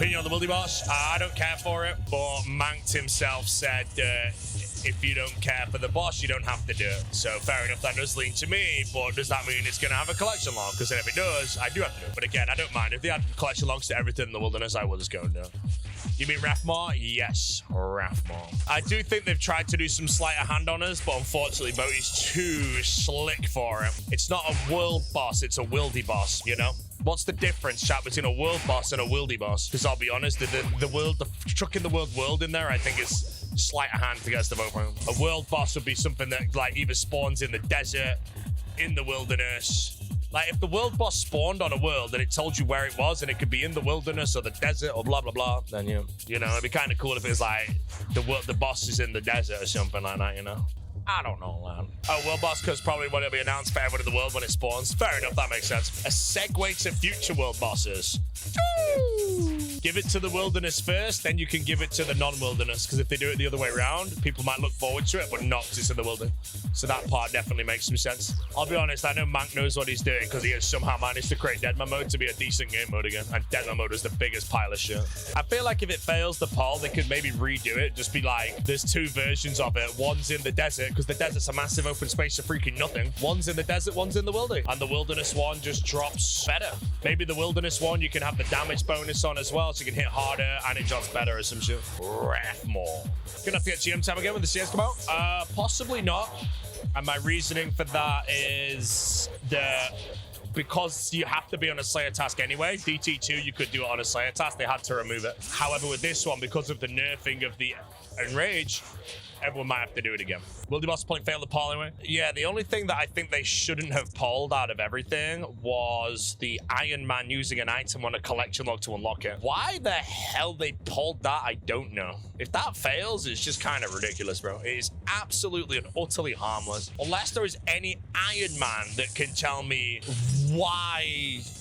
Opinion on the Wildy boss? I don't care for it, but Manked himself said if you don't care for the boss, you don't have to do it. So fair enough, that does lean to me, but does that mean it's going to have a collection log? Because then if it does, I do have to do it. But again, I don't mind. If they add collection logs to everything in the wilderness, I will just go and do it. You mean Rathmore? Yes, Rathmore. I do think they've tried to do some sleight of hand on us, but unfortunately, boaty's too slick for it. It's not a world boss, it's a wildy boss, you know? What's the difference, chat, between a world boss and a wildy boss? Because I'll be honest, the chucking the world in there, I think is sleight of hand to get us to vote for him. A world boss would be something that like either spawns in the desert, in the wilderness. Like if the world boss spawned on a world and it told you where it was and it could be in the wilderness or the desert or blah blah blah, then you know it'd be kind of cool if it was like the boss is in the desert or something like that, you know. I don't know, man. Oh, world boss because probably when it'll be announced for everyone in the world when it spawns. Fair enough, that makes sense. A segue to future world bosses. Give it to the wilderness first, then you can give it to the non-wilderness. Because if they do it the other way around, people might look forward to it, but not because it's in the wilderness. So that part definitely makes some sense. I'll be honest, I know Mank knows what he's doing because he has somehow managed to create Deadman mode to be a decent game mode again. And Deadman mode is the biggest pile of shit. I feel like if it fails the poll, they could maybe redo it. Just be like, there's two versions of it. One's in the desert, because the desert's a massive open space of freaking nothing. One's in the desert, one's in the wildy. And the wilderness one just drops better. Maybe the wilderness one, you can have the damage bonus on as well, so you can hit harder and it drops better or some shit. Rathmore. Gonna have to get GM time again when the CS come out? Possibly not. And my reasoning for that is that because you have to be on a Slayer task anyway, DT2, you could do it on a Slayer task. They had to remove it. However, with this one, because of the nerfing of the Enrage, everyone might have to do it again. Will the boss point fail the poll anyway? Yeah, the only thing that I think they shouldn't have polled out of everything was the Iron Man using an item on a collection log to unlock it. Why the hell they pulled that, I don't know. If that fails, it's just kind of ridiculous, bro. It is absolutely and utterly harmless. Unless there is any Iron Man that can tell me why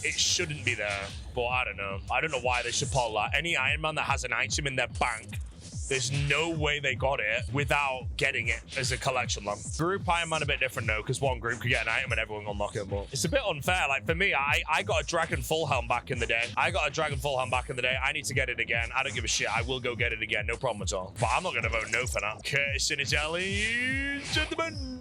it shouldn't be there. But I don't know. I don't know why they should pull that. Any Iron Man that has an item in their bank, there's no way they got it without getting it as a collection log. Group Iron Man a bit different though, because one group could get an item and everyone will unlock it. But it's a bit unfair. Like for me, I got a Dragon Full Helm back in the day. I need to get it again. I don't give a shit. I will go get it again. No problem at all. But I'm not going to vote no for that. Curtis in his alley, gentlemen.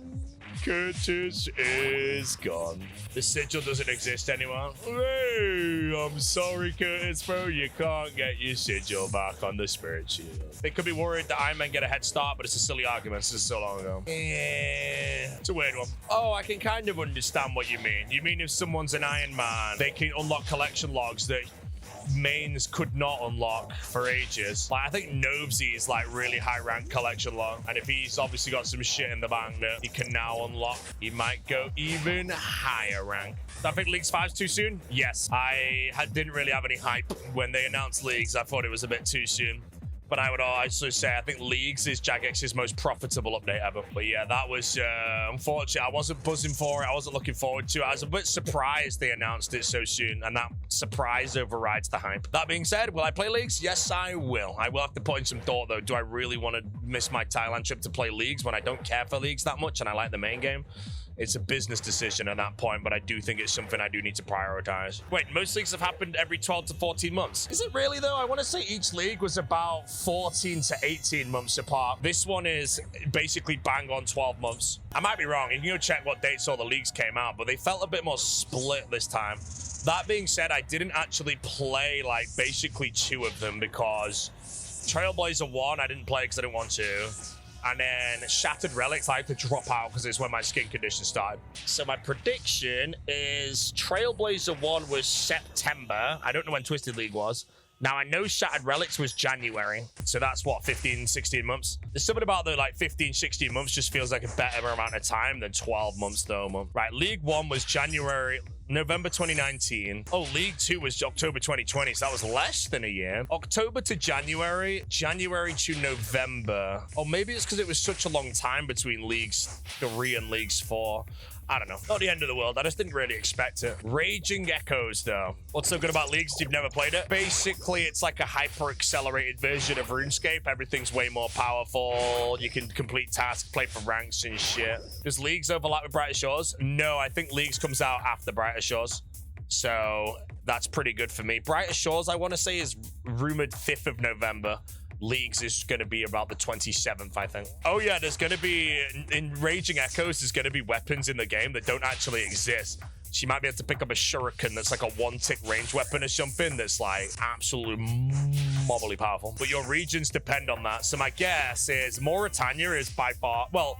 Curtis is gone. The sigil doesn't exist anymore. Hey, I'm sorry, Curtis, bro. You can't get your sigil back on the Spirit Shield. They could be worried that Iron Man get a head start, but it's a silly argument. This is so long ago. It's a weird one. Oh, I can kind of understand what you mean. You mean if someone's an Iron Man, they can unlock collection logs that mains could not unlock for ages. Like I think Novsy is like really high rank collection log, and if he's obviously got some shit in the bank that he can now unlock, he might go even higher rank. Do I think Leagues 5's too soon? Yes. Didn't really have any hype when they announced Leagues. I thought it was a bit too soon. But I would also say I think Leagues is Jagex's most profitable update ever. But yeah, that was unfortunate. I wasn't buzzing for it. I wasn't looking forward to it. I was a bit surprised they announced it so soon, and that surprise overrides the hype. That being said, will I play Leagues? Yes, I will. I will have to put in some thought though. Do I really want to miss my Thailand trip to play Leagues when I don't care for Leagues that much and I like the main game? It's a business decision at that point, but I do think it's something I do need to prioritize. Wait, most leagues have happened every 12 to 14 months. Is it really though? I want to say each league was about 14 to 18 months apart. This one is basically bang on 12 months. I might be wrong. You can go check what dates all the leagues came out, but they felt a bit more split this time. That being said, I didn't actually play like basically 2 of them because Trailblazer 1, I didn't play because I didn't want to. And then Shattered Relics, I had to drop out because it's when my skin condition started. So my prediction is Trailblazer 1 was September. I don't know when Twisted League was. Now, I know Shattered Relics was January. So that's what, 15, 16 months? There's something about the like 15, 16 months just feels like a better amount of time than 12 months though. Right, League 1 was November 2019. Oh, League 2 was October 2020, so that was less than a year. October to January, January to November. Oh, maybe it's because it was such a long time between Leagues 3 and Leagues 4. I don't know. Not the end of the world. I just didn't really expect it. Raging Echoes, though. What's so good about Leagues? You've never played it? Basically, it's like a hyper-accelerated version of RuneScape. Everything's way more powerful. You can complete tasks, play for ranks and shit. Does Leagues overlap with Brighter Shores? No, I think Leagues comes out after Brighter Shores. So that's pretty good for me. Brightest Shores, I want to say, is rumored 5th of November. Leagues is going to be about the 27th, I think. Oh yeah, there's going to be, in Raging Echoes, there's going to be weapons in the game that don't actually exist. She might be able to pick up a shuriken that's like a 1-tick range weapon or something that's like absolutely mobbly powerful. But your regions depend on that. So my guess is Mauritania is by far, well,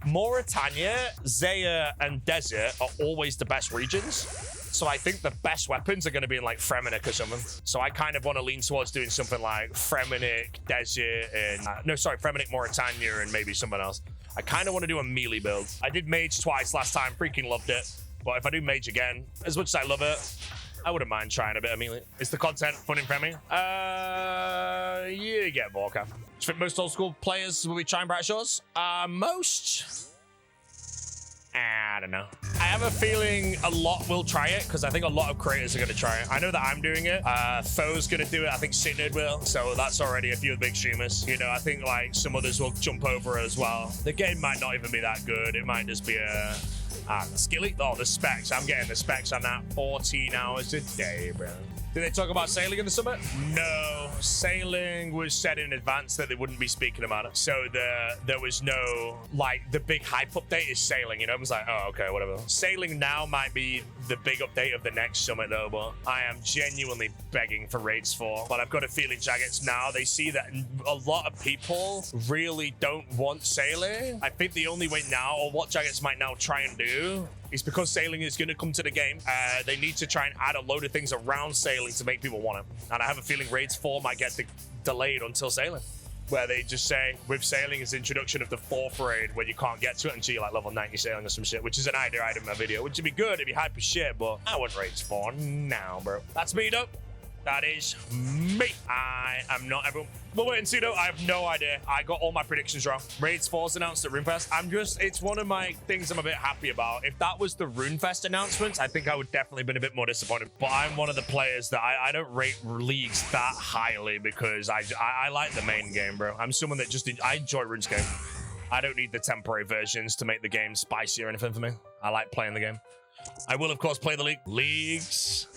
Mauritania, Zaya, and Desert are always the best regions. So I think the best weapons are going to be in like Fremennik or something. So I kind of want to lean towards doing something like Fremennik, Desert, and no, sorry, Fremennik, Mauritania, and maybe someone else. I kind of want to do a melee build. I did Mage twice last time, freaking loved it. But if I do Mage again, as much as I love it, I wouldn't mind trying a bit of melee. Is the content fun and friendly? You get Vorka. Do you think most old school players will be trying Bright Shores? Most? I don't know. I have a feeling a lot will try it because I think a lot of creators are going to try it. I know that I'm doing it. Foe's going to do it. I think Synod will. So that's already a few of the big streamers. You know, I think like some others will jump over it as well. The game might not even be that good. It might just be a... skilly? Oh, the specs. I'm getting the specs on that 14 hours a day, bro. Did they talk about sailing in the summit? No. Sailing was said in advance that they wouldn't be speaking about it. So there was no, like, the big hype update is sailing. You know, I was like, oh, okay, whatever. Sailing now might be the big update of the next summit, though, but I am genuinely begging for Raids 4. But I've got a feeling Jagex now, they see that a lot of people really don't want sailing. I think the only way now, or what Jagex might now try and do, is because sailing is going to come to the game, they need to try and add a load of things around sailing to make people want it. And I have a feeling Raids 4 might get delayed until sailing, where they just say, with sailing is the introduction of the 4th raid, where you can't get to it until you're like level 90 sailing or some shit, which is an idea item in my video, which would be good, it'd be hype as shit, but I want Raids 4 now, bro. That's me, though. That is me. I am not everyone. But wait and see, though. I have no idea. I got all my predictions wrong. Raids 4's announced at RuneFest. It's one of my things I'm a bit happy about. If that was the RuneFest announcements, I think I would definitely been a bit more disappointed. But I'm one of the players that I don't rate leagues that highly because I like the main game, bro. I'm someone that just, I enjoy RuneScape. I don't need the temporary versions to make the game spicy or anything for me. I like playing the game. I will, of course, play the league. Leagues.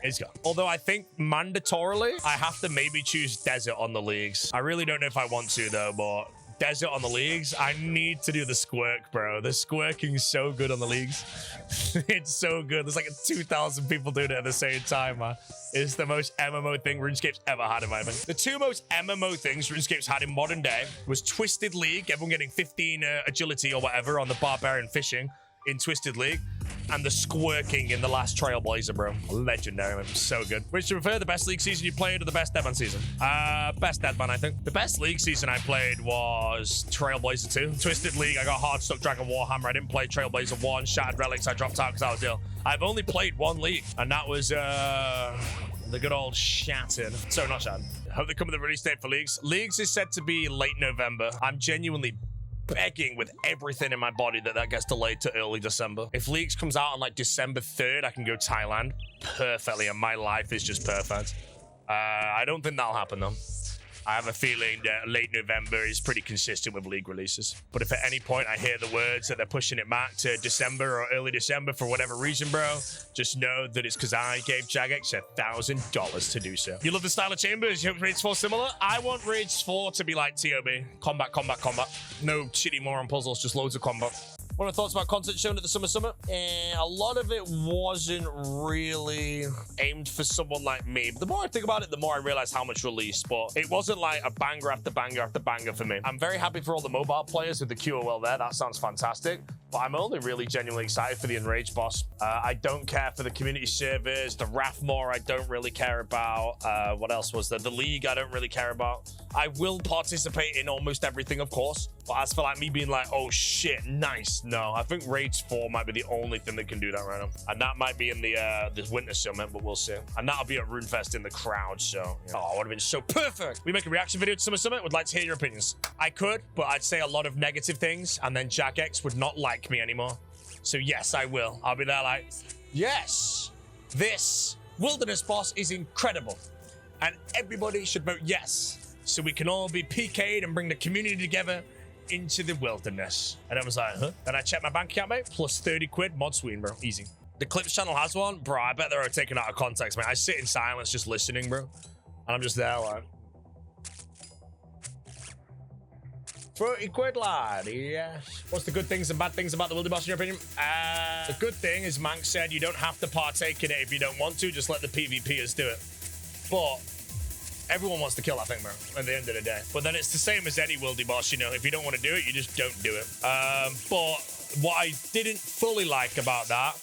It's go. Although I think mandatorily, I have to maybe choose Desert on the leagues. I really don't know if I want to, though, but Desert on the leagues, I need to do the squirk, bro. The squirking is so good on the leagues. It's so good. There's like 2,000 people doing it at the same time, man. It's the most MMO thing RuneScape's ever had, in my opinion. The two most MMO things RuneScape's had in modern day was Twisted League, everyone getting 15 agility or whatever on the barbarian fishing in Twisted League, and the squirking in the last Trailblazer, bro. Legendary, man. So good. Which do you prefer, the best league season you played or the best Deadman season? Best Deadman, I think. The best league season I played was Trailblazer 2. Twisted League, I got hard stuck Dragon Warhammer. I didn't play Trailblazer 1. Shattered Relics, I dropped out because I was ill. I've only played one league, and that was the good old Shattered. So not Shattered. Hope they come with a release date for leagues. Leagues is said to be late November. I'm genuinely begging with everything in my body that gets delayed to early December. If Leagues comes out on like December 3rd, I can go Thailand perfectly, and my life is just perfect. I don't think that'll happen, though. I have a feeling that late November is pretty consistent with League releases. But if at any point I hear the words that they're pushing it back to December or early December for whatever reason, bro, just know that it's because I gave Jagex $1,000 to do so. You love the style of chambers? You hope Raids 4 similar? I want Raids 4 to be like TOB. Combat, combat, combat. No shitty moron puzzles, just loads of combat. What are your thoughts about content shown at the Summer Summit? A lot of it wasn't really aimed for someone like me. But the more I think about it, the more I realize how much released. But it wasn't like a banger after banger after banger for me. I'm very happy for all the mobile players with the QOL there. That sounds fantastic. But I'm only really genuinely excited for the Enraged boss. I don't care for the community servers. The Rathmore, I don't really care about. What else was there? The League, I don't really care about. I will participate in almost everything, of course. But as for like me being like, oh shit, nice. No, I think Raids 4 might be the only thing that can do that right now. And that might be in the this Winter Summit, but we'll see. And that'll be at RuneFest in the crowd, so. Yeah. Oh, it would have been so perfect. We make a reaction video to Summer Summit. Would like to hear your opinions. I could, but I'd say a lot of negative things, and then Jagex would not like me anymore. So yes, I will. I'll be there like, yes, this wilderness boss is incredible. And everybody should vote yes, so we can all be PK'd and bring the community together into the wilderness. And I was like, huh? Then I checked my bank account, mate. Plus 30 quid, mod Sweden, bro. Easy. The Clips channel has one? Bro, I bet they're taken out of context, man. I sit in silence just listening, bro. And I'm just there, like... 30 quid, lad. Yes. What's the good things and bad things about the Wildy Boss in your opinion? The good thing is Mank said you don't have to partake in it if you don't want to. Just let the PvPers do it. But everyone wants to kill that thing, bro, at the end of the day. But then it's the same as any Wildy Boss, you know. If you don't want to do it, you just don't do it. But what I didn't fully like about that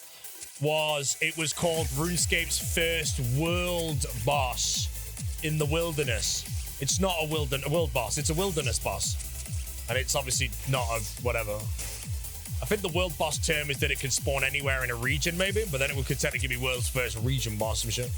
was it was called RuneScape's first world boss in the wilderness. It's not a world boss. It's a wilderness boss. And it's obviously not a whatever. I think the world boss term is that it can spawn anywhere in a region, maybe, but then it could technically be world's first region boss and shit.